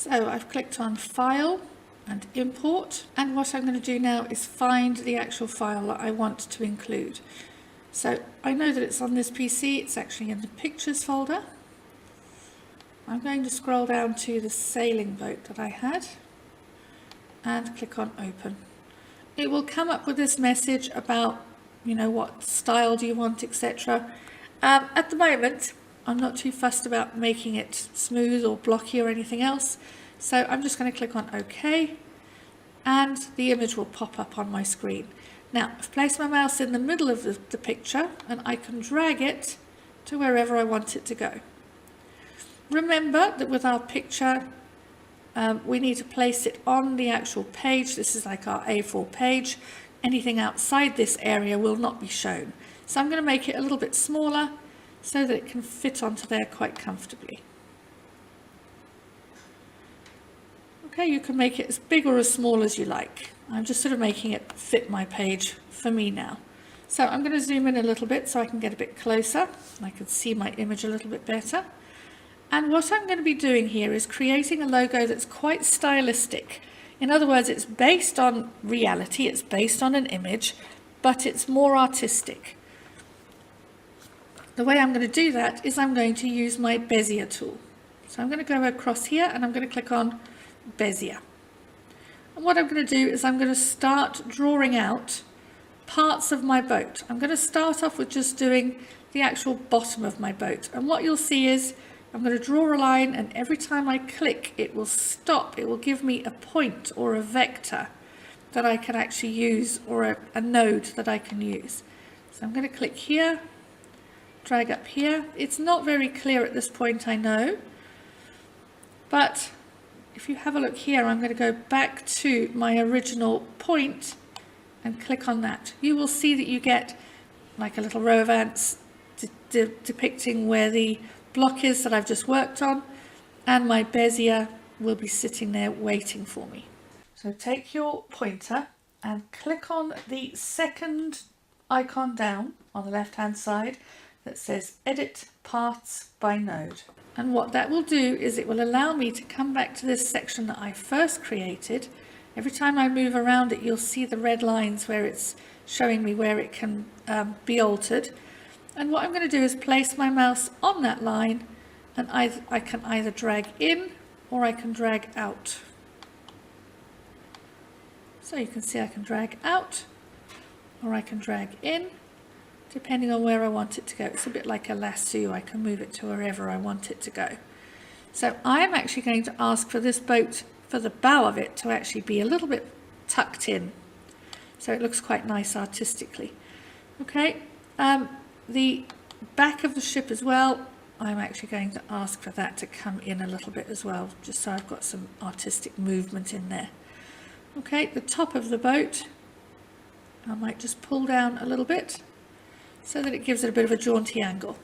So I've clicked on File and Import, and what I'm going to do now is find the actual file that I want to include. So I know that it's on this PC, it's actually in the Pictures folder. I'm going to scroll down to the sailing boat that I had and click on Open. It will come up with this message about, you know, what style do you want, etc. At the moment, I'm not too fussed about making it smooth or blocky or anything else. So I'm just going to click on OK, and the image will pop up on my screen. Now, I've placed my mouse in the middle of the picture, and I can drag it to wherever I want it to go. Remember that with our picture, we need to place it on the actual page. This is like our A4 page. Anything outside this area will not be shown. So I'm going to make it a little bit smaller so that it can fit onto there quite comfortably. Okay, you can make it as big or as small as you like. I'm just sort of making it fit my page for me now. So I'm going to zoom in a little bit so I can get a bit closer and I can see my image a little bit better. And what I'm going to be doing here is creating a logo that's quite stylistic. In other words, it's based on reality, it's based on an image, but it's more artistic. The way I'm going to do that is I'm going to use my Bezier tool. So I'm going to go across here and I'm going to click on Bezier. And what I'm going to do is I'm going to start drawing out parts of my boat. I'm going to start off with just doing the actual bottom of my boat. And what you'll see is I'm going to draw a line, and every time I click, it will stop. It will give me a point or a vector that I can actually use, or a node that I can use. So I'm going to click here, drag up here. It's not very clear at this point, I know, but if you have a look here, I'm going to go back to my original point and click on that. You will see that you get like a little row of ants depicting where the block is that I've just worked on, and my Bezier will be sitting there waiting for me. So take your pointer and click on the second icon down on the left hand side that says Edit Paths by Node. And what that will do is it will allow me to come back to this section that I first created. Every time I move around it, you'll see the red lines where it's showing me where it can be altered. And what I'm going to do is place my mouse on that line, and I can either drag in or I can drag out. So you can see I can drag out or I can drag in, depending on where I want it to go. It's a bit like a lasso. I can move it to wherever I want it to go. So I'm actually going to ask for this boat, for the bow of it, to actually be a little bit tucked in, so it looks quite nice artistically. Okay. The back of the ship as well, I'm actually going to ask for that to come in a little bit as well, just so I've got some artistic movement in there. Okay, the top of the boat, I might just pull down a little bit so that it gives it a bit of a jaunty angle.